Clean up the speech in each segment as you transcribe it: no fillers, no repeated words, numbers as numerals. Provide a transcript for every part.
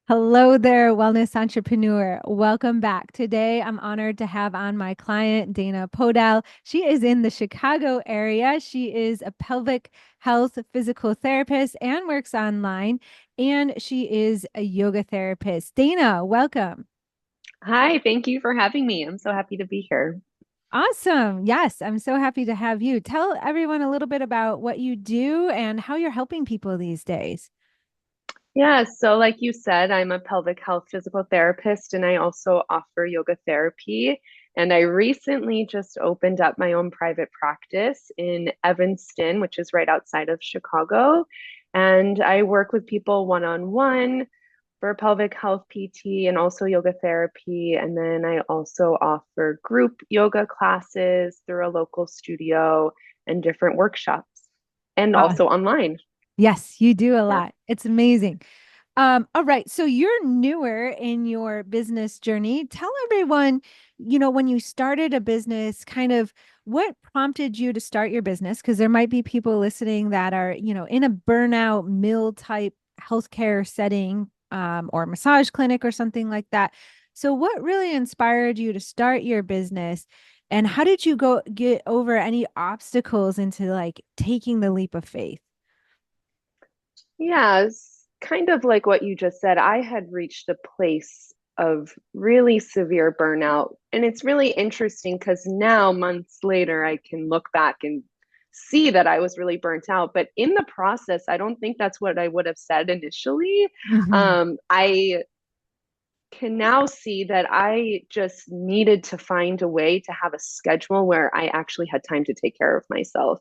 Hello there, wellness entrepreneur. Welcome back. Today, I'm honored to have on my client, Dana Podell. She is in the Chicago area. She is a pelvic health physical therapist and works online, and she is a yoga therapist. Dana, welcome. Hi, thank you for having me. I'm so happy to be here. Awesome. Yes, I'm so happy to have you. Tell everyone a little bit about what you do and how you're helping people these days. Yeah, so like you said, I'm a pelvic health physical therapist and I also offer yoga therapy. And I recently just opened up my own private practice in Evanston, which is right outside of Chicago. And I work with people one on one for pelvic health PT and also yoga therapy. And then I also offer group yoga classes through a local studio and different workshops and Ah, also online. yes, you do a Yeah. lot. It's amazing. All right. So you're newer in your business journey. Tell everyone, when you started a business, kind of what prompted you to start your business? Because there might be people listening that are, in a burnout mill type healthcare setting, or massage clinic or something like that. So what really inspired you to start your business? And how did you go get over any obstacles into like taking the leap of faith? Yeah, it's kind of like what you just said. I had reached a place of really severe burnout. And it's really interesting because now, months later, I can look back and see that I was really burnt out. But in the process, I don't think that's what I would have said initially. Mhm. I can now see that I just needed to find a way to have a schedule where I actually had time to take care of myself.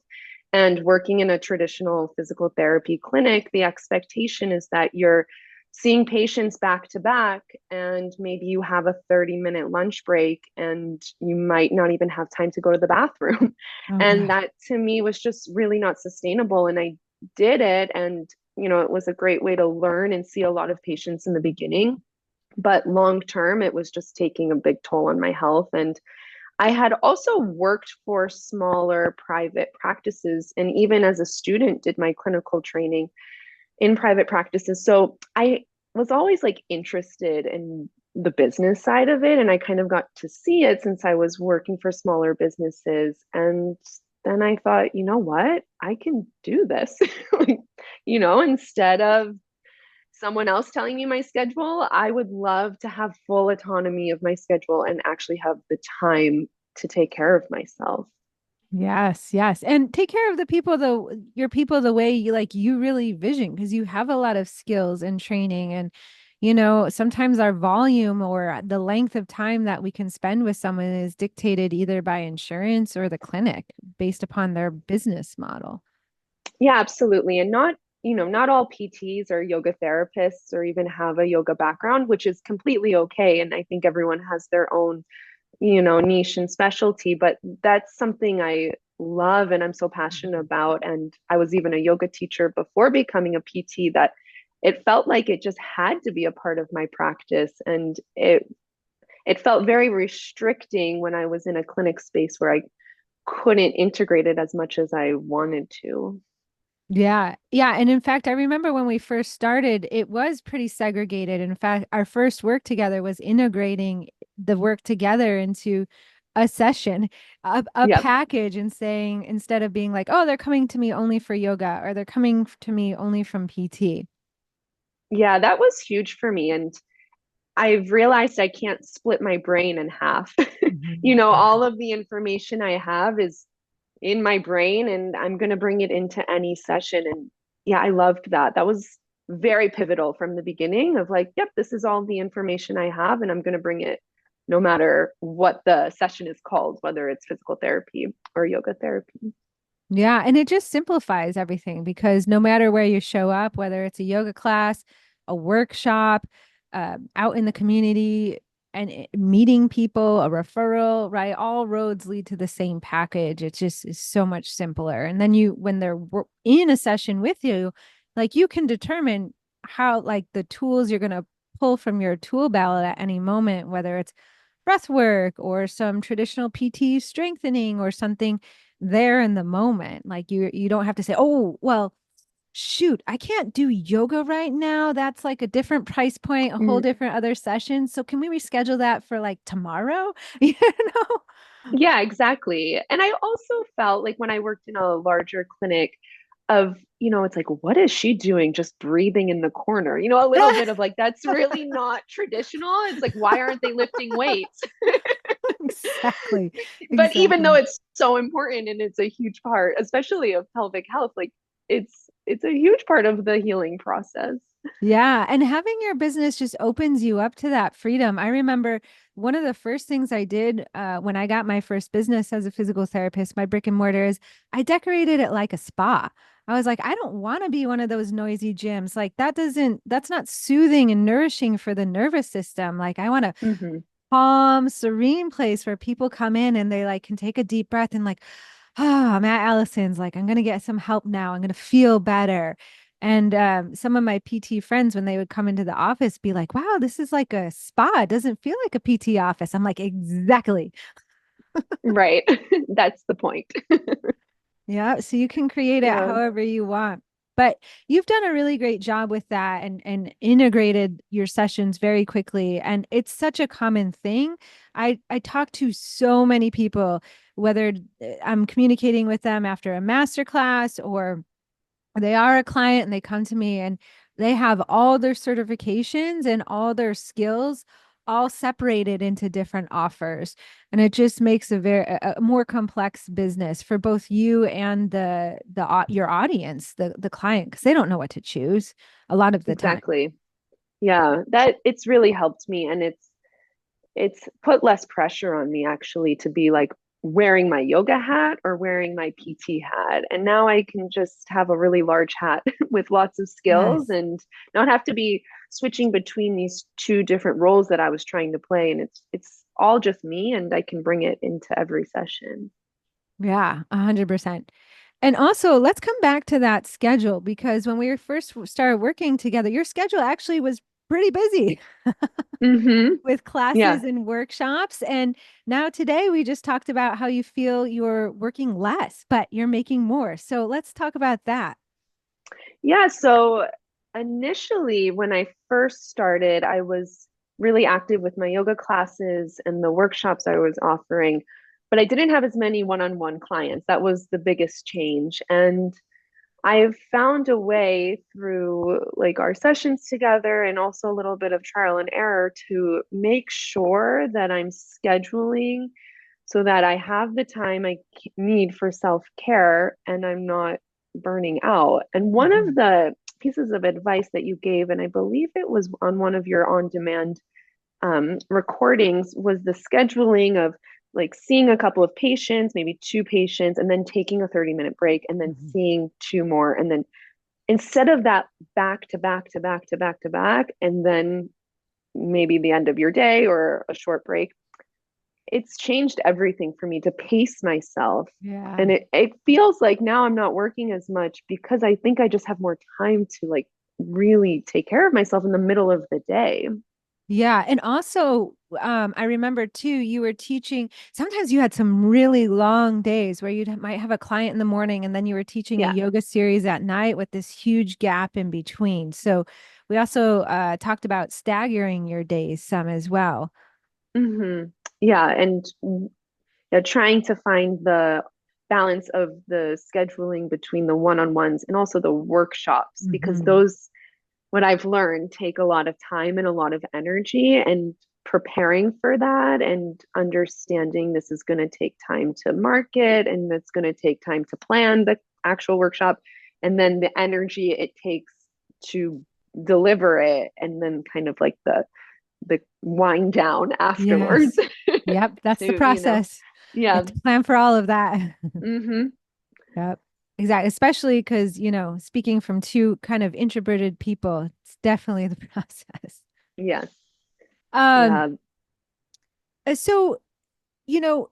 And working in a traditional physical therapy clinic, the expectation is that you're seeing patients back to back, and maybe you have a 30-minute lunch break and you might not even have time to go to the bathroom. Oh And gosh. that to me was just really not sustainable. And I did it. And, it was a great way to learn and see a lot of patients in the beginning, but long term it was just taking a big toll on my health. And I had also worked for smaller private practices, and even as a student did my clinical training in private practices. So I was always like interested in the business side of it, and I kind of got to see it since I was working for smaller businesses. And then I thought, you know what, I can do this. Like, instead of someone else telling me my schedule, I would love to have full autonomy of my schedule and actually have the time to take care of myself. Yes, yes. And take care of the people your people the way you really vision because you have a lot of skills and training and sometimes our volume or the length of time that we can spend with someone is dictated either by insurance or the clinic based upon their business model. Yeah, absolutely. And not all PTs or yoga therapists or even have a yoga background, which is completely okay. And I think everyone has their own, niche and specialty, but that's something I love and I'm so passionate about. And I was even a yoga teacher before becoming a PT, that it felt like it just had to be a part of my practice. And it felt very restricting when I was in a clinic space where I couldn't integrate it as much as I wanted to. Yeah. Yeah. And in fact, I remember when we first started, it was pretty segregated. In fact, our first work together was integrating the work together into a session, a Yep. package, and saying, instead of being like, oh, they're coming to me only for yoga or they're coming to me only from PT. Yeah, that was huge for me. And I've realized I can't split my brain in half. Mhm. All of the information I have is in my brain and I'm going to bring it into any session. And yeah, I loved that. That was very pivotal from the beginning of like, yep, this is all the information I have and I'm going to bring it no matter what the session is called, whether it's physical therapy or yoga therapy. Yeah, and it just simplifies everything because no matter where you show up, whether it's a yoga class, a workshop, out in the community, and meeting people, a referral, right? All roads lead to the same package. It just is so much simpler. And then when they're in a session with you, like you can determine how, like the tools you're going to pull from your tool belt at any moment, whether it's breath work or some traditional PT strengthening or something there in the moment. Like you don't have to say, "Oh, well, shoot, I can't do yoga right now. That's like a different price point, a whole Mm, different other session. So can we reschedule that for like tomorrow? You know? yeah, exactly. And I also felt like when I worked in a larger clinic of, it's like, what is she doing just breathing in the corner? A little bit of like, that's really not traditional. It's like, why aren't they lifting weights? Exactly. But even though Exactly. it's so important and it's a huge part, especially of pelvic health, like it's a huge part of the healing process. Yeah. And having your business just opens you up to that freedom. I remember one of the first things I did when I got my first business as a physical therapist, my brick and mortar, is I decorated it like a spa. I was like, I don't want to be one of those noisy gyms. Like that's not soothing and nourishing for the nervous system. Like I want a Hmm. calm, serene place where people come in and they like can take a deep breath and like, oh, I'm at Allison's. Like, I'm going to get some help now. I'm going to feel better. And some of my PT friends, when they would come into the office, be like, wow, this is like a spa. It doesn't feel like a PT office. I'm like, exactly. Right. That's the point. Yeah. So you can create it Yeah. however you want. But you've done a really great job with that and integrated your sessions very quickly. And it's such a common thing. I talk to so many people, whether I'm communicating with them after a master class or they are a client and they come to me and they have all their certifications and all their skills all separated into different offers, and it just makes a more complex business for both you and your audience, the client, because they don't know what to choose a lot of the time. Exactly. Yeah. That it's really helped me, and it's put less pressure on me actually to be like wearing my yoga hat or wearing my PT hat. And now I can just have a really large hat with lots of skills Yes. and not have to be switching between these two different roles that I was trying to play. And it's all just me, and I can bring it into every session. Yeah, 100%. And also, let's come back to that schedule because when we first started working together, your schedule actually was pretty busy Mm-hmm. with Yeah. classes and workshops. And now today we just talked about how you feel you're working less, but you're making more. So let's talk about that. Yeah, so initially, when I first started, I was really active with my yoga classes and the workshops I was offering, but I didn't have as many one-on-one clients. That was the biggest change. And I've found a way through like our sessions together and also a little bit of trial and error to make sure that I'm scheduling so that I have the time I need for self-care and I'm not burning out. And one of Mhm. the pieces of advice that you gave, and I believe it was on one of your on-demand recordings, was the scheduling of like seeing a couple of patients, maybe two patients, and then taking a 30-minute break and then Mhm. seeing two more. And then instead of that back to back to back to back to back, and then maybe the end of your day or a short break, it's changed everything for me to pace myself. Yeah. And it feels like now I'm not working as much because I think I just have more time to like really take care of myself in the middle of the day. Yeah. And also, I remember too, you were teaching. Sometimes you had some really long days where might have a client in the morning and then you were teaching a Yeah. yoga series at night with this huge gap in between. So we also talked about staggering your days some as well. Hmm. Yeah. And yeah, trying to find the balance of the scheduling between the one-on-ones and also the workshops, because Hmm. those, what I've learned, take a lot of time and a lot of energy, and preparing for that and understanding this is going to take time to market and it's going to take time to plan the actual workshop, and then the energy it takes to deliver it, and then kind of like the wind down afterwards. Yes. Yep. That's the To process. You yeah. have to plan for all of that. Hmm. Yep. Exactly. Especially because, speaking from two kind of introverted people, it's definitely the process. Yes. Um, Yeah. so, you know,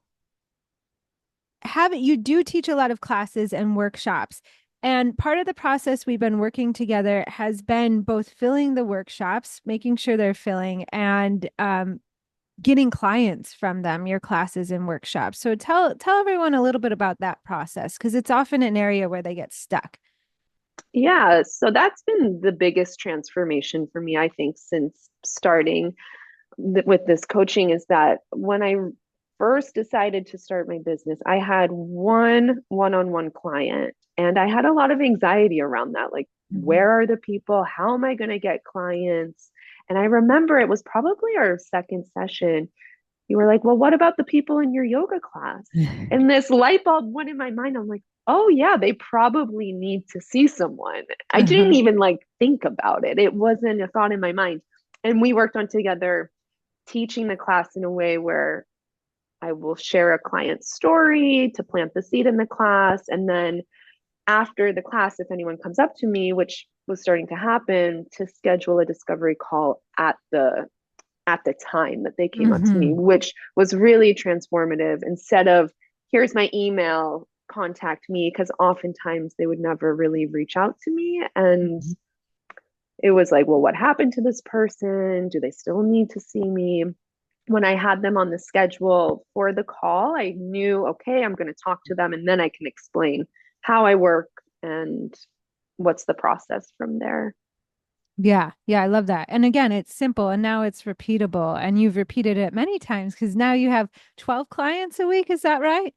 you do teach a lot of classes and workshops. And part of the process we've been working together has been both filling the workshops, making sure they're filling, and getting clients from them, your classes and workshops. So tell everyone a little bit about that process because it's often an area where they get stuck. Yeah, so that's been the biggest transformation for me, I think, since starting with this coaching is that when I first decided to start my business, I had one-on-one client and I had a lot of anxiety around that. Like, Mhm. where are the people? How am I going to get clients? And I remember it was probably our second session. You were like, well, what about the people in your yoga class? And this light bulb went in my mind. I'm like, oh, yeah, they probably need to see someone. I didn't Uh-huh. even like think about it. It wasn't a thought in my mind. And we worked on together teaching the class in a way where I will share a client's story to plant the seed in the class. And then after the class, if anyone comes up to me, which was starting to happen, to schedule a discovery call at the time that they came up to me, Hmm. which was really transformative. Instead of here's my email, contact me, because oftentimes they would never really reach out to me. And it was like, well, what happened to this person? Do they still need to see me? When I had them on the schedule for the call, I knew, okay, I'm going to talk to them and then I can explain how I work and what's the process from there. Yeah, yeah, I love that. And again, it's simple and now it's repeatable. And you've repeated it many times because now you have 12 clients a week. Is that right?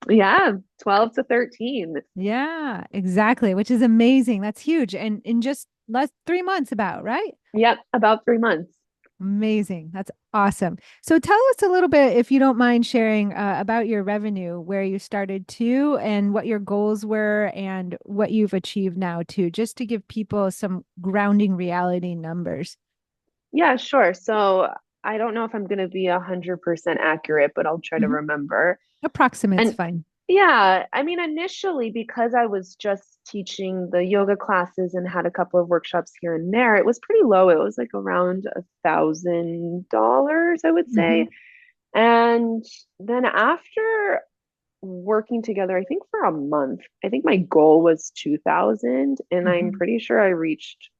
Yeah, 12 to 13. Yeah, exactly, which is amazing. That's huge. And in just less 3 months, about, right? Yep, about 3 months. Amazing. That's awesome. So tell us a little bit, if you don't mind sharing, about your revenue, where you started to, and what your goals were, and what you've achieved now too, just to give people some grounding reality numbers. Yeah, sure. So I don't know if I'm going to be 100% accurate, but I'll try to Mhm. remember. Approximate's And fine. yeah, I mean, initially, because I was just teaching the yoga classes and had a couple of workshops here and there, it was pretty low. It was like around $1,000, I would Hmm. say. And then after working together, I think for a month, I think my goal was 2,000, and I'm Hmm. pretty sure I reached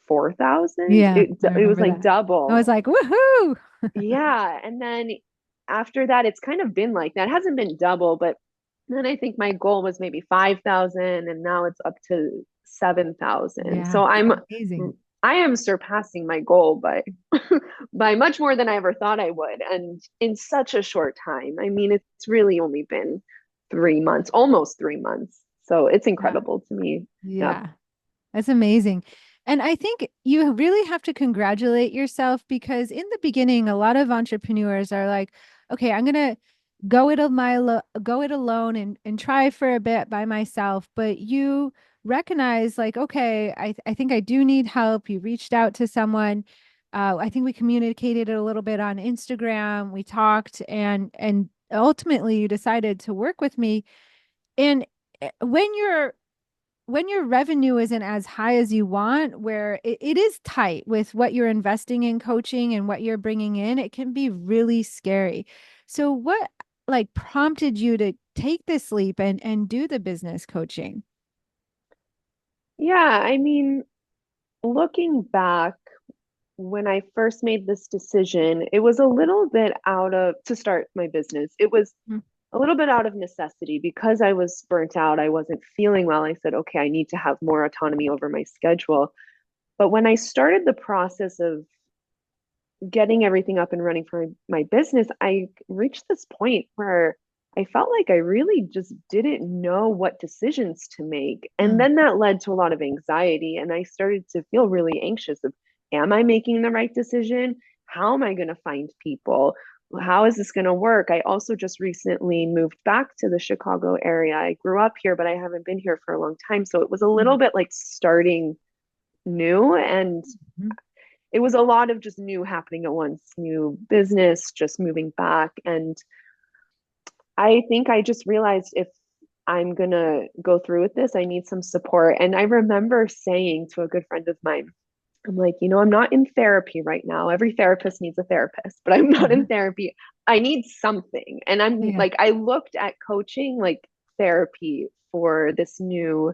4,000. Yeah, I It was remember like that. I was double. like, woohoo! Yeah. And then after that, it's kind of been like that. It hasn't been double, but then I think my goal was maybe 5,000 and now it's up to 7,000. Yeah, So amazing. I am surpassing my goal by by much more than I ever thought I would. And in such a short time. I mean, it's really only been 3 months, almost 3 months. So it's Yeah, incredible to me. Yep. yeah. That's amazing. And I think you really have to congratulate yourself because in the beginning, a lot of entrepreneurs are like, okay, I'm gonna go it alone and try for a bit by myself. But you recognize like, okay, I think I do need help. You reached out to someone. I think we communicated it a little bit on Instagram. We talked and ultimately you decided to work with me. And when your revenue isn't as high as you want, where it is tight with what you're investing in coaching and what you're bringing in, it can be really scary. So, what like prompted you to take this leap and do the business coaching? Yeah. I mean, looking back, when I first made this decision, it was a little bit out of to start my business. It was Mm. a little bit out of necessity because I was burnt out. I wasn't feeling well. I said, okay, I need to have more autonomy over my schedule. But when I started the process of getting everything up and running for my business, I reached this point where I felt like I really just didn't know what decisions to make. And Mm. then that led to a lot of anxiety. And I started to feel really anxious of, am I making the right decision? How am I going to find people? How is this going to work? I also just recently moved back to the Chicago area. I grew up here, but I haven't been here for a long time. So it was a little Mm. bit like starting new, and Mhm. it was a lot of just new happening at once, new business, just moving back. And I think I just realized if I'm going to go through with this, I need some support. And I remember saying to a good friend of mine, I'm like, I'm not in therapy right now. Every therapist needs a therapist, but I'm not in Uh-huh. therapy. I need something. And I'm Yeah. like, I looked at coaching like therapy for this new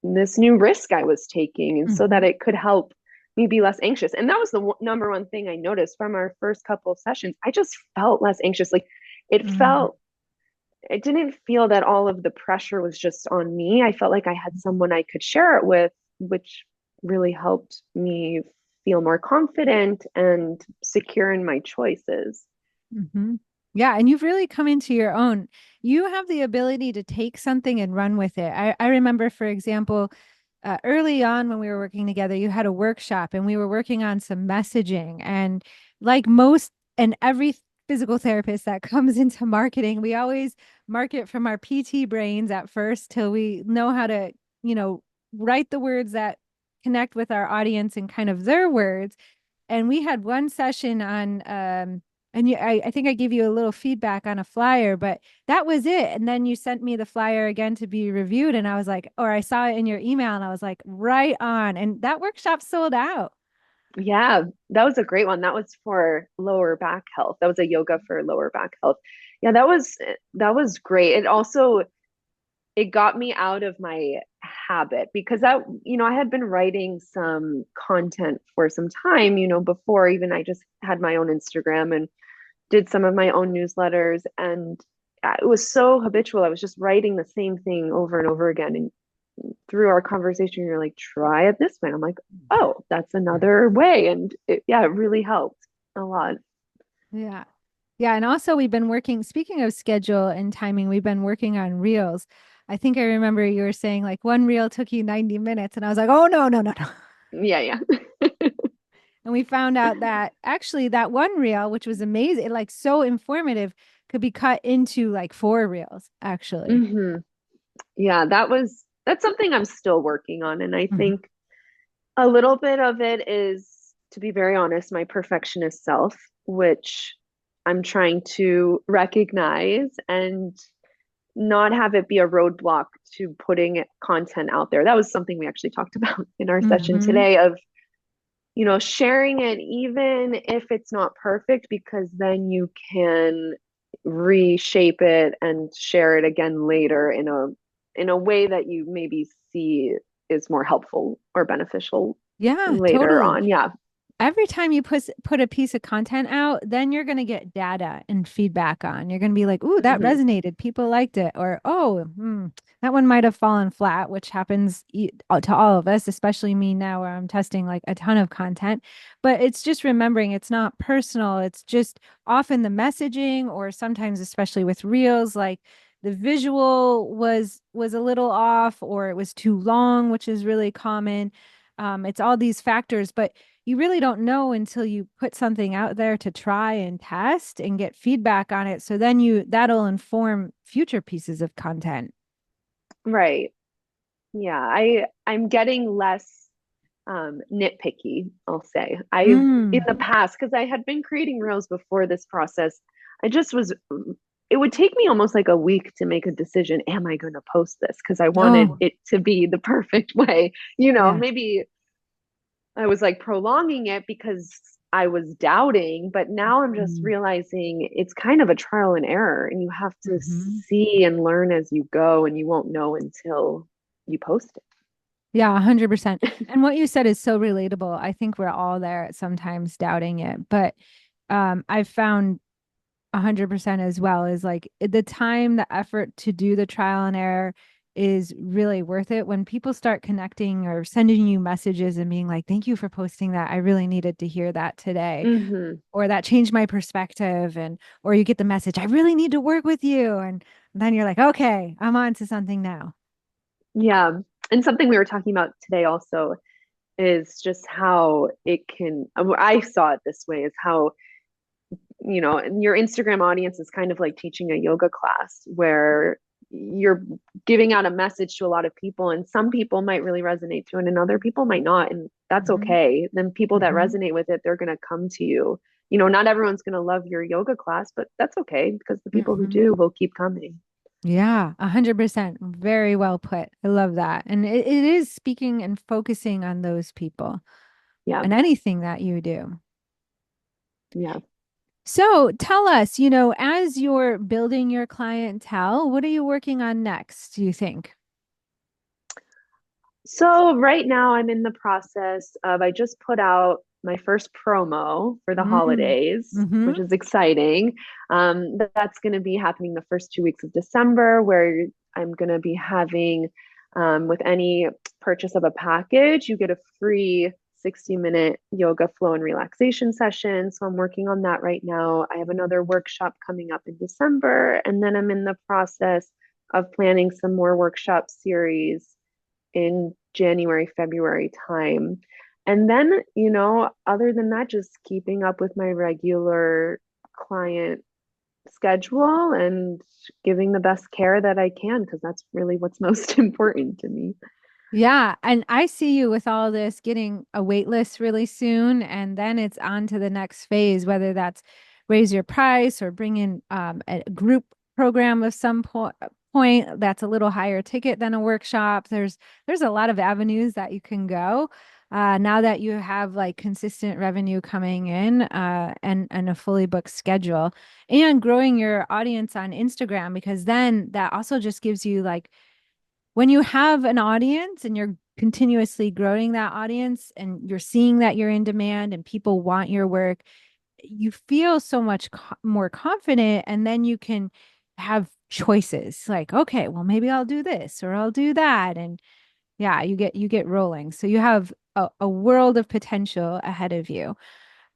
risk I was taking, and so that Mhm. it could help me be less anxious. And that was the number one thing I noticed from our first couple of sessions. I just felt less anxious. Like it Mhm. felt it didn't feel that all of the pressure was just on me. I felt like I had someone I could share it with, which really helped me feel more confident and secure in my choices. Hmm. Yeah, and you've really come into your own. You have the ability to take something and run with it. I remember, for example, early on when we were working together, you had a workshop and we were working on some messaging. And like most and every physical therapist that comes into marketing, we always market from our PT brains at first till we know how to, you know, write the words that connect with our audience and kind of their words. And we had one session on and I think I gave you a little feedback on a flyer, but that was it. And then you sent me the flyer again to be reviewed. And I was like, or I saw it in your email and I was like, right on. And that workshop sold out. Yeah, that was a great one. That was for lower back health. That was a yoga for lower back health. Yeah, that was great. It also it got me out of my habit because I had been writing some content for some time, before even I just had my own Instagram and did some of my own newsletters, and it was so habitual. I was just writing the same thing over and over again. And through our conversation, you're like, try it this way. I'm like, oh, that's another way. And yeah, it really helped a lot. Yeah. Yeah. And also, we've been working, speaking of schedule and timing, we've been working on reels. I think I remember you were saying like one reel took you 90 minutes. And I was like, oh, no, no, no, no. Yeah, yeah. And we found out that actually that one reel, which was amazing, like so informative, could be cut into like four reels, actually. hmm Yeah, that's something I'm still working on. And I Mhm. think a little bit of it is, to be very honest, my perfectionist self, which I'm trying to recognize and not have it be a roadblock to putting content out there. That was something we actually talked about in our session Mhm. today of, sharing it even if it's not perfect, because then you can reshape it and share it again later in a way that you maybe see is more helpful or beneficial Yeah, later totally. on. Yeah. Every time you put a piece of content out, then you're going to get data and feedback on. You're going to be like, "Ooh, that hmm resonated. People liked it," or "Oh, that one might have fallen flat," which happens to all of us, especially me now, where I'm testing like a ton of content. But it's just remembering it's not personal. It's just often the messaging, or sometimes, especially with reels, like the visual was a little off, or it was too long, which is really common. It's all these factors, but you really don't know until you put something out there to try and test and get feedback on it. So then that'll inform future pieces of content. Right. Yeah. I'm getting less nitpicky, I'll say. I've in Mm. the past, because I had been creating reels before this process, I just was it would take me almost like a week to make a decision. Am I going to post this? Because I wanted Oh, it to be the perfect way. yeah. Maybe I was like prolonging it because I was doubting, but now I'm just Mm. realizing it's kind of a trial and error, and you have to Hmm. see and learn as you go, and you won't know until you post Yeah, 100%. it. And what you said is so relatable. I think we're all there at sometimes doubting it, but I've found 100% as well is like the time, the effort to do the trial and error is really worth it. When people start connecting or sending you messages and being like, thank you for posting that. I really needed to hear that today. hmm Or that changed my perspective. And, or you get the message, I really need to work with you. And then you're like, okay, I'm on to something now. Yeah. And something we were talking about today also is just how it can, I saw it this way, is how, your Instagram audience is kind of like teaching a yoga class where you're giving out a message to a lot of people, and some people might really resonate to it and other people might not. And that's Hmm. okay. Then people that Hmm. resonate with it, they're going to come to you. Not everyone's going to love your yoga class, but that's okay because the people who Hmm. do will keep coming. Yeah, 100%. Very well put. I love that. And it is speaking and focusing on those people Yeah. and anything that you do. Yeah. So tell us, as you're building your clientele, what are you working on next, do you think? So right now I'm in the process of, I just put out my first promo for the Mm. holidays, Mm-hmm. which is exciting. That's going to be happening the first 2 weeks of December, where I'm going to be having, with any purchase of a package, you get a free 60-minute yoga flow and relaxation session. So I'm working on that right now. I have another workshop coming up in December, and then I'm in the process of planning some more workshop series in January, February time. And then, other than that, just keeping up with my regular client schedule and giving the best care that I can, because that's really what's most important to me. Yeah, and I see you with all this getting a wait list really soon, and then it's on to the next phase, whether that's raise your price or bring in a group program of some point that's a little higher ticket than a workshop. There's a lot of avenues that you can go. Now that you have like consistent revenue coming in, and a fully booked schedule, and growing your audience on Instagram, because then that also just gives you like when you have an audience and you're continuously growing that audience and you're seeing that you're in demand and people want your work, you feel so much more confident. And then you can have choices like, okay, well, maybe I'll do this or I'll do that. And yeah, you get rolling. So you have a world of potential ahead of you.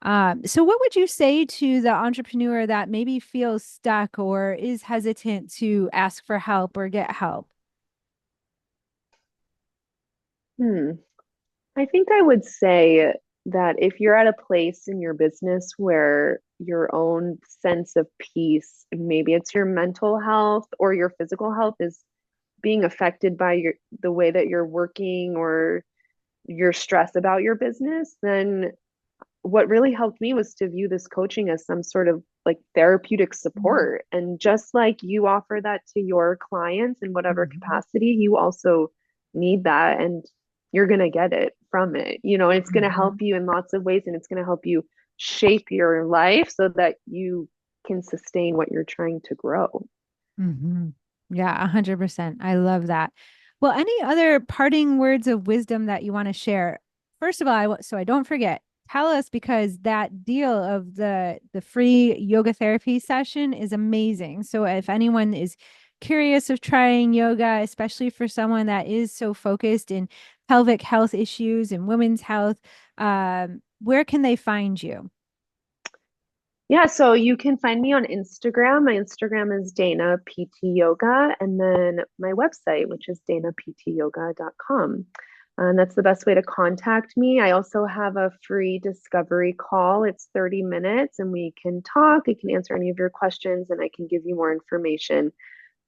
So what would you say to the entrepreneur that maybe feels stuck or is hesitant to ask for help or get help? Hmm. I think I would say that if you're at a place in your business where your own sense of peace, maybe it's your mental health or your physical health, is being affected by the way that you're working or your stress about your business, then what really helped me was to view this coaching as some sort of like therapeutic support. And just like you offer that to your clients in whatever Mhm. capacity, you also need that. And you're going to get it from it. It's going to help Mhm. you in lots of ways, and it's going to help you shape your life so that you can sustain what you're trying to grow. Hmm. Yeah, 100%. I love that. Well, any other parting words of wisdom that you want to share? First of all, so I don't forget, tell us because that deal of the free yoga therapy session is amazing. So if anyone is curious of trying yoga, especially for someone that is so focused in pelvic health issues and women's health, where can they find you? Yeah, so you can find me on Instagram. My Instagram is Dana PT Yoga, and then my website, which is danaptyoga.com. And that's the best way to contact me. I also have a free discovery call. It's 30 minutes, and we can talk. I can answer any of your questions, and I can give you more information.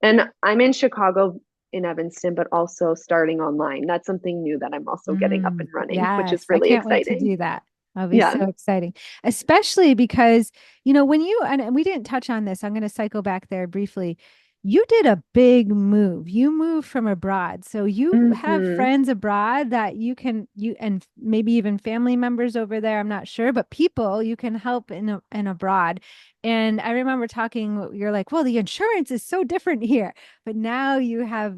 And I'm in Chicago, in Evanston, but also starting online. That's something new that I'm also getting up and running, which is Yes, I really can't wait to exciting. do that. That'll be Yeah. so exciting, especially because, when and we didn't touch on this, I'm going to cycle back there briefly. You did a big move. You moved from abroad. So you have Hmm. friends abroad that and maybe even family members over there. I'm not sure, but people you can help in abroad. And I remember talking, you're like, well, the insurance is so different here, but now you have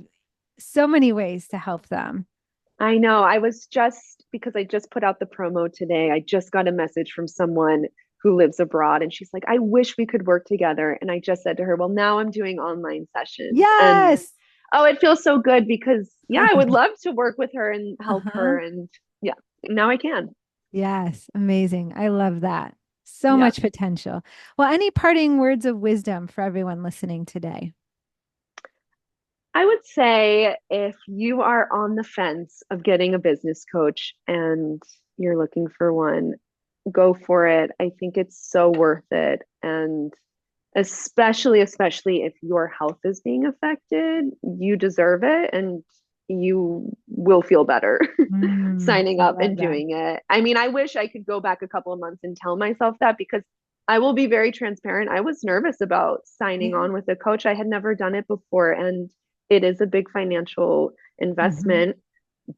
so many ways to help them. I know. I was just because I just put out the promo today. I just got a message from someone who lives abroad, and she's like, I wish we could work together. And I just said to her, well, now I'm doing online sessions. And Yes. oh, it feels so good because, yeah, I would love to work with her and help her. Uh-huh. And yeah, now I can. Yes, amazing. I love that. So Yeah. much potential. Well, any parting words of wisdom for everyone listening today? I would say if you are on the fence of getting a business coach and you're looking for one, go for it. I think it's so worth it. And especially if your health is being affected, you deserve it and you will feel better signing I up love and that. doing it. I mean, I wish I could go back a couple of months and tell myself that, because I will be very transparent. I was nervous about signing Yeah. on with a coach. I had never done it before, and it is a big financial Hmm. investment,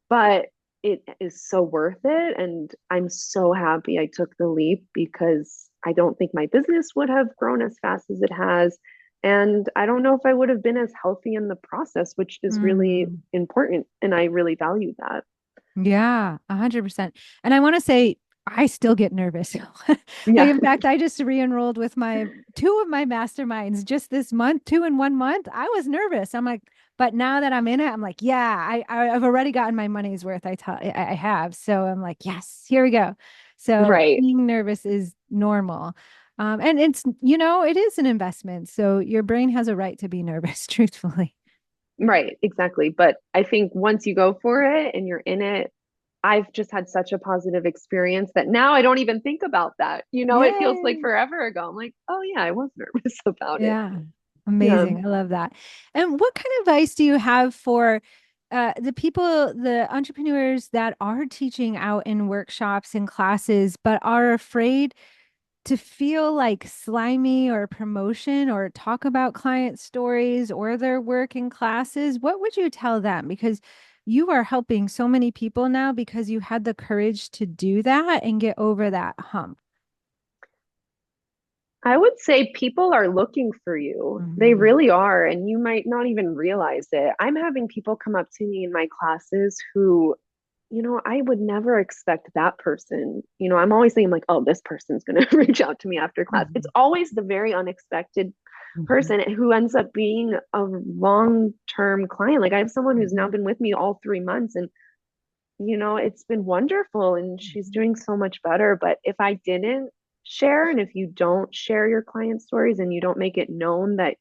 but it is so worth it. And I'm so happy I took the leap, because I don't think my business would have grown as fast as it has. And I don't know if I would have been as healthy in the process, which is really important. And I really value that. Yeah, 100%. And I want to say I still get nervous. Like, Yeah. in fact, I just re-enrolled with my two of my masterminds just this month, two in 1 month. I was nervous. I'm like, but now that I'm in it, I'm like, yeah, I've already gotten my money's worth. I have. So I'm like, yes, here we go. So Right. being nervous is normal. And it's, it is an investment. So your brain has a right to be nervous, truthfully. Right, exactly. But I think once you go for it and you're in it, I've just had such a positive experience that now I don't even think about that. It feels like Yay. forever ago. I'm like, oh yeah, I was nervous about it. Yeah. Yeah. Amazing. I love that. And what kind of advice do you have for the people, the entrepreneurs that are teaching out in workshops and classes, but are afraid to feel like slimy or promotion or talk about client stories or their work in classes? What would you tell them? Because you are helping so many people now because you had the courage to do that and get over that hump. I would say people are looking for you. They Mhm. really are. And you might not even realize it. I'm having people come up to me in my classes who, I would never expect that person. I'm always thinking, like, oh, this person's going to reach out to me after class. It's Mhm. always the very unexpected Mhm. person who ends up being a long-term client. Like, I have someone who's now Mhm. been with me all 3 months, and it's been wonderful and she's Mhm. doing so much better. But if I didn't share, and if you don't share your client stories and you don't make it known that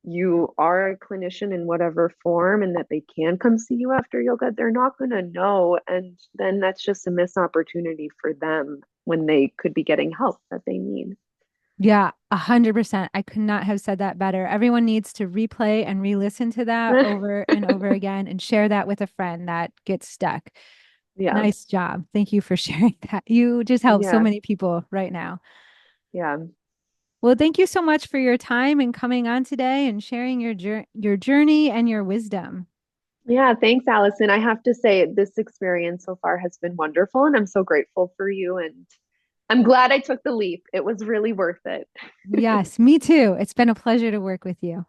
you are a clinician in whatever form and that they can come see you after yoga, they're not going to know. And then that's just a missed opportunity for them when they could be getting help that they need. Yeah, 100%. I could not have said that better. Everyone needs to replay and re-listen to that over and over again and share that with a friend that gets stuck. Yeah. Nice job. Thank you for sharing that. You just helped so Yeah. many people right now. Yeah. Well, thank you so much for your time and coming on today and sharing your journey and your wisdom. Yeah, thanks, Allison. I have to say, this experience so far has been wonderful, and I'm so grateful for you. And I'm glad I took the leap. It was really worth it. Yes, me too. It's been a pleasure to work with you.